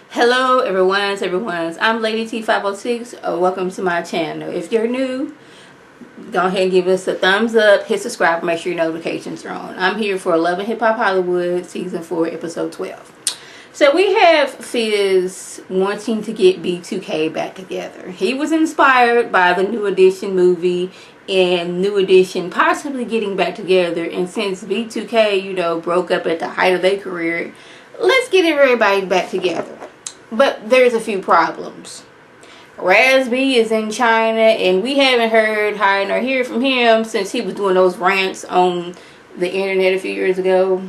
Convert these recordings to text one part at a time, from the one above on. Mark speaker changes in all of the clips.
Speaker 1: Hello everyone's. I'm Lady T506. Welcome to my channel. If you're new, go ahead and give us a thumbs up, hit subscribe, make sure your notifications are on. I'm here for Love and Hip Hop Hollywood Season 4 Episode 12. So we have Fizz wanting to get B2K back together. He was inspired by the New Edition movie and New Edition possibly getting back together. And since B2K, broke up at the height of their career, let's get everybody back together. But there's a few problems. Razby is in China, and we haven't heard nor hear from him since he was doing those rants on the internet a few years ago.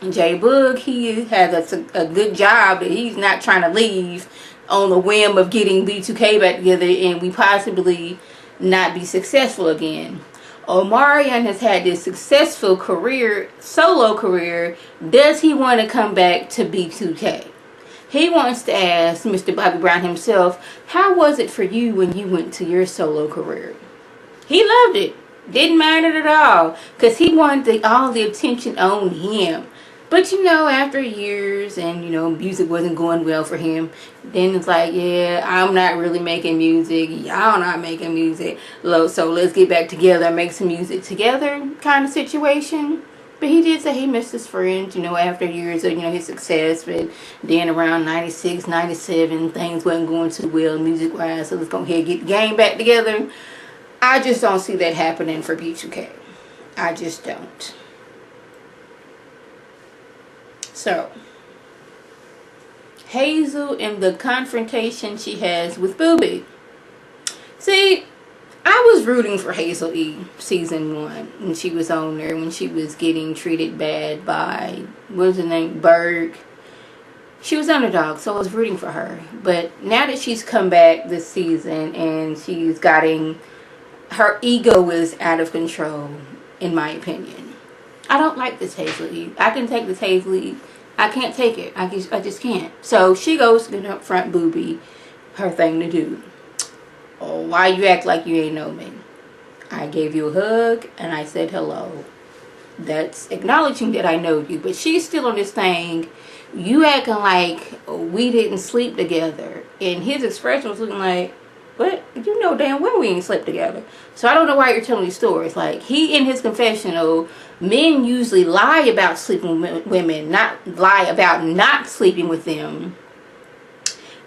Speaker 1: J Boog, he has a good job that he's not trying to leave on the whim of getting B2K back together and we possibly not be successful again. Omarion has had this successful career, solo career. Does he want to come back to B2K? He wants to ask Mr. Bobby Brown himself, how was it for you when you went to your solo career? He loved it. Didn't mind it at all. Because he wanted all the attention on him. But after years and, music wasn't going well for him, then it's like, yeah, I'm not really making music. Y'all not making music. So let's get back together and make some music together kind of situation. But he did say he missed his friends, after years of, his success. But then around 96, 97, things wasn't going too well music-wise. So let's go ahead and get the game back together. I just don't see that happening for B2K. I just don't. So, Hazel and the confrontation she has with Booby. See, I was rooting for Hazel E season 1 when she was on there, when she was getting treated bad by, what was her name, Berg. She was underdog, so I was rooting for her. But now that she's come back this season and she's gotten, her ego is out of control, in my opinion. I don't like this Hazel E. I can take this Hazel E. I can't take it. I just can't. So she goes to confront Booby, her thing to do. Oh, why you act like you ain't know me? I gave you a hug and I said hello. That's acknowledging that I know you. But she's still on this thing. You acting like we didn't sleep together. And his expression was looking like, what? You know damn well we ain't slept together. So I don't know why you're telling these stories. Like, he in his confessional, men usually lie about sleeping with women, not lie about not sleeping with them.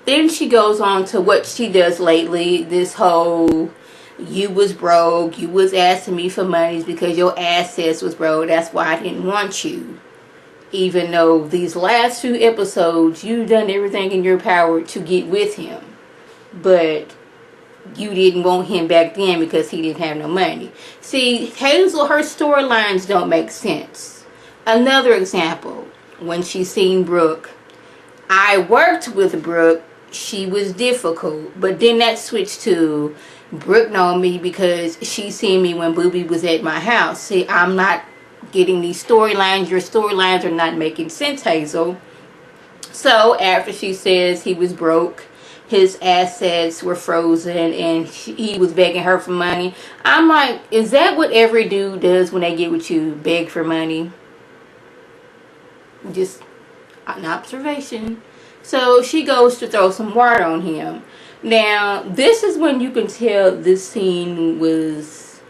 Speaker 1: Then she goes on to what she does lately. This whole, you was broke, you was asking me for money because your assets was broke. That's why I didn't want you. Even though these last few episodes, you've done everything in your power to get with him. But you didn't want him back then because he didn't have no money. See, Hazel, her storylines don't make sense. Another example, when she seen Brooke. I worked with Brooke. She was difficult, but then that switched to Brooke know me because she seen me when Booby was at my house. See, I'm not getting these storylines. Your storylines are not making sense, Hazel. So after she says he was broke, his assets were frozen, and he was begging her for money, I'm like, is that what every dude does when they get with you? Beg for money? Just an observation. So she goes to throw some water on him. Now, this is when you can tell this scene was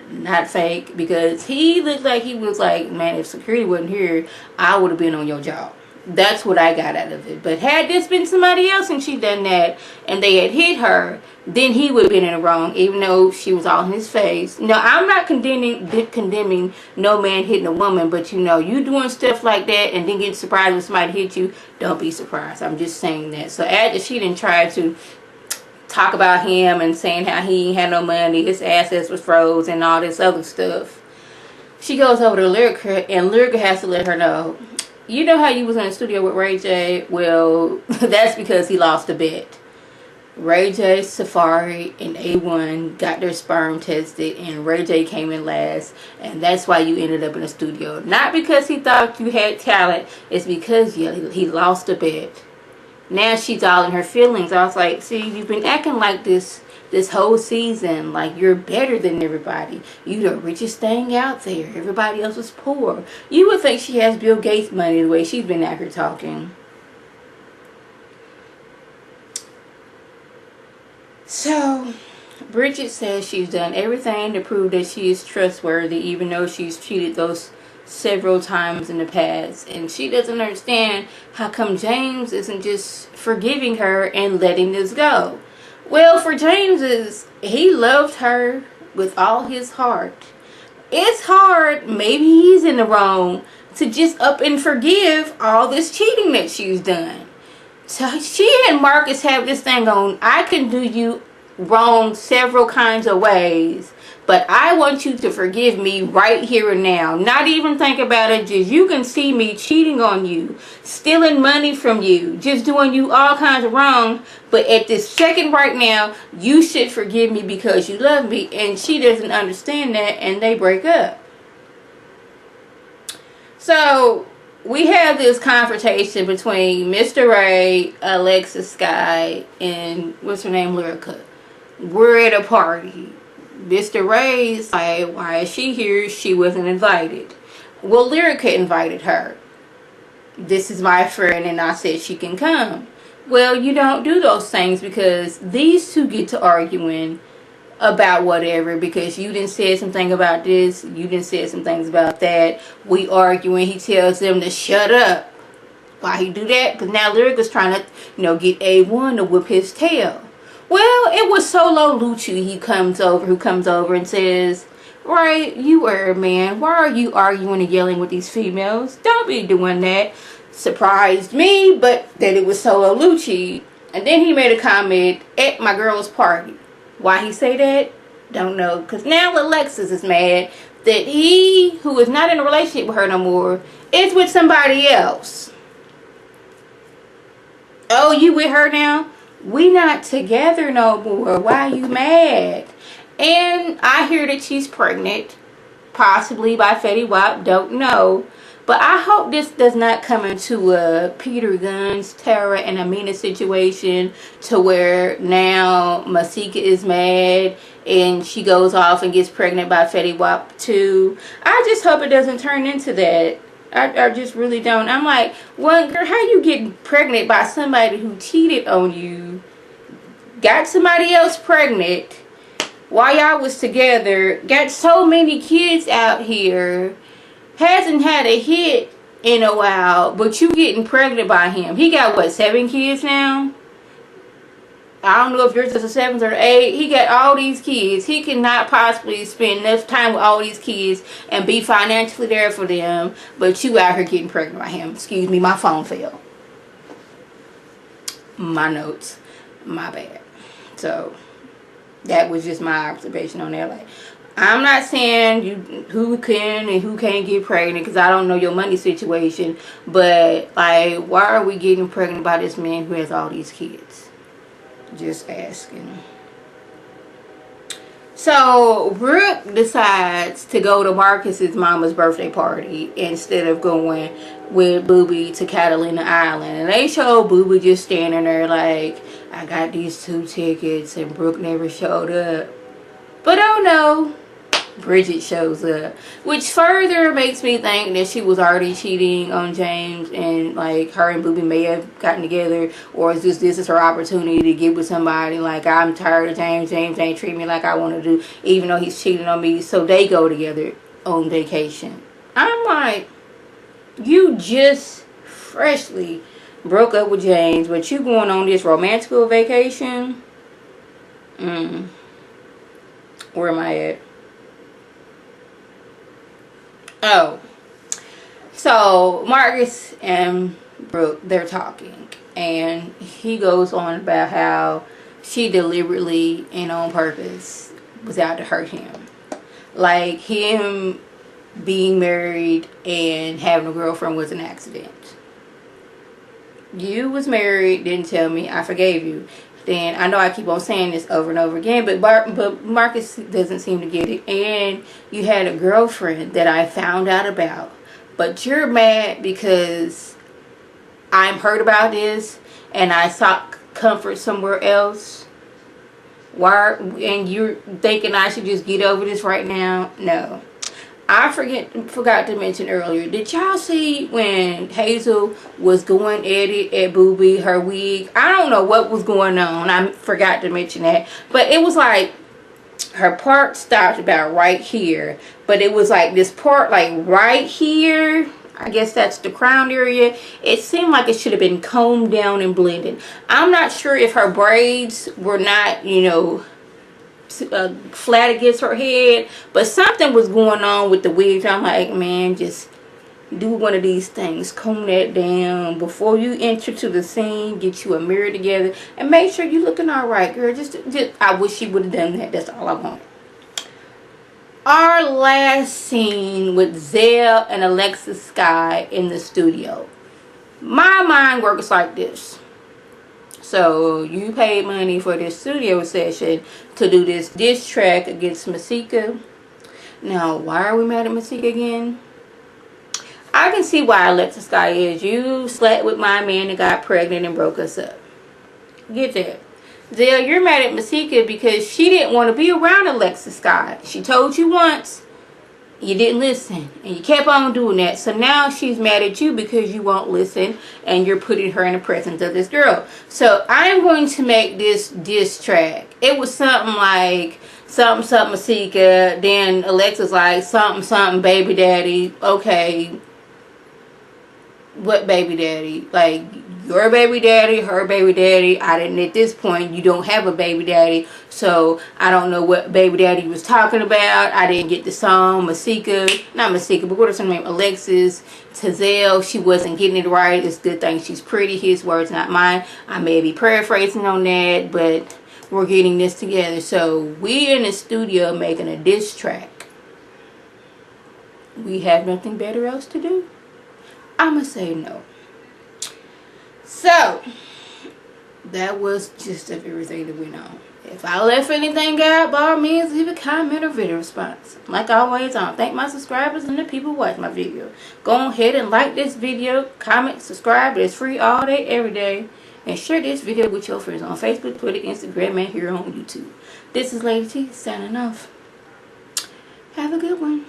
Speaker 1: not fake, because he looked like he was like, man, if security wasn't here, I would have been on your job. That's what I got out of it. But had this been somebody else and she done that and they had hit her, then he would have been in the wrong, even though she was all in his face. Now, I'm not condemning no man hitting a woman, but you doing stuff like that and then getting surprised when somebody hit you, don't be surprised. I'm just saying that. So after she didn't try to talk about him and saying how he ain't had no money, his assets was froze and all this other stuff, she goes over to Lyrica, and Lyrica has to let her know, you know how you was in the studio with Ray J? Well, that's because he lost a bet. Ray J, Safari, and A1 got their sperm tested, and Ray J came in last, and that's why you ended up in the studio. Not because he thought you had talent, it's because he lost a bet. Now she's all in her feelings. I was like, see, you've been acting like this whole season, like you're better than everybody. You the richest thing out there. Everybody else is poor. You would think she has Bill Gates money the way she's been out here talking. So Bridget says she's done everything to prove that she is trustworthy, even though she's cheated those several times in the past. And she doesn't understand how come James isn't just forgiving her and letting this go. Well, for James, he loved her with all his heart. It's hard, maybe he's in the wrong, to just up and forgive all this cheating that she's done. So she and Marcus have this thing on, I can do you wrong several kinds of ways, but I want you to forgive me right here and now. Not even think about it, just you can see me cheating on you, stealing money from you, just doing you all kinds of wrong, but at this second right now, you should forgive me because you love me. And she doesn't understand that, and they break up. So we have this confrontation between Mr. Ray, Alexis Sky, and what's her name, Lyrica. We're at a party. Mr. Ray's like, why is she here? She wasn't invited. Well, Lyrica invited her. This is my friend, and I said she can come. Well, you don't do those things because these two get to arguing about whatever, because you didn't say something about this, you didn't say some things about that. We arguing. He tells them to shut up. Why he do that? Because now Lyrica's trying to, get A1 to whip his tail. Well, it was Solo Lucci who comes over and says, right, you are a man. Why are you arguing and yelling with these females? Don't be doing that. Surprised me, but that it was Solo Lucci. And then he made a comment at my girl's party. Why he say that? Don't know. Because now Alexis is mad that he, who is not in a relationship with her no more, is with somebody else. Oh, you with her now? We not together no more. Why are you mad? And I hear that she's pregnant. Possibly by Fetty Wap. Don't know. But I hope this does not come into a Peter Gunz, Tara, and Amina situation to where now Masika is mad and she goes off and gets pregnant by Fetty Wap too. I just hope it doesn't turn into that. I just really don't. I'm like, well, girl, how you getting pregnant by somebody who cheated on you, got somebody else pregnant while y'all was together, got so many kids out here, hasn't had a hit in a while, but you getting pregnant by him. He got, what, 7 kids now? I don't know if yours is a 7th or 8. He got all these kids. He cannot possibly spend enough time with all these kids and be financially there for them, but you out here getting pregnant by him. Excuse me, my phone fell. My notes. My bad. So, that was just my observation on that. Like, I'm not saying who can and who can't get pregnant because I don't know your money situation, but, like, why are we getting pregnant by this man who has all these kids? Just asking. So Brooke decides to go to Marcus's mama's birthday party instead of going with Booby to Catalina Island. And they show Booby just standing there like, I got these 2 tickets and Brooke never showed up. But oh no, Bridget shows up, which further makes me think that she was already cheating on James and like her and Booby may have gotten together, or is this is her opportunity to get with somebody. Like, I'm tired of James ain't treating me like I want to do, even though he's cheating on me, so they go together on vacation. I'm like, you just freshly broke up with James, but you going on this romantical vacation? Where am I at? Oh, so Marcus and Brooke, they're talking, and he goes on about how she deliberately and on purpose was out to hurt him. Like, him being married and having a girlfriend was an accident. You was married, didn't tell me, I forgave you. Then I know I keep on saying this over and over again, but Marcus doesn't seem to get it. And you had a girlfriend that I found out about, but you're mad because I'm hurt about this and I sought comfort somewhere else. Why? And you're thinking I should just get over this right now? No. I forgot to mention earlier. Did y'all see when Hazel was going at it at Boobie, her wig? I don't know what was going on. I forgot to mention that. But it was like her part stopped about right here. But it was like this part like right here. I guess that's the crown area. It seemed like it should have been combed down and blended. I'm not sure if her braids were not, you know, flat against her head, but something was going on with the wig. I'm like, man, just do one of these things, comb that down before you enter to the scene. Get you a mirror together and make sure you're looking all right, girl. Just I wish she would have done that. That's all I want. Our last scene with Zell and Alexis Sky in the studio. My mind works like this. So you paid money for this studio session to do this diss track against Masika. Now, why are we mad at Masika again? I can see why Alexis Sky is. You slept with my man and got pregnant and broke us up. Get that. Zell, you're mad at Masika because she didn't want to be around Alexis Sky. She told you once. You didn't listen, and you kept on doing that. So now she's mad at you because you won't listen, and you're putting her in the presence of this girl. So I'm going to make this diss track. It was something like something Masika, then Alexis like something baby daddy. Okay, what baby daddy? Like your baby daddy, her baby daddy. I didn't, at this point you don't have a baby daddy, so I don't know what baby daddy was talking about. I didn't get the song. Not Masika, but what is her name? Alexis Tazelle, she wasn't getting it right. It's a good thing she's pretty. His words, not mine. I may be paraphrasing on that, but we're getting this together. So we in the studio making a diss track. We have nothing better else to do. I'ma say no. So that was just of everything that we know. If I left anything out, by all means leave a comment or video response. Like always, I thank my subscribers and the people who watch my video. Go ahead and like this video, comment, subscribe. It's free all day, every day. And share this video with your friends on Facebook, Twitter, Instagram, and here on YouTube. This is Lady T signing off. Have a good one.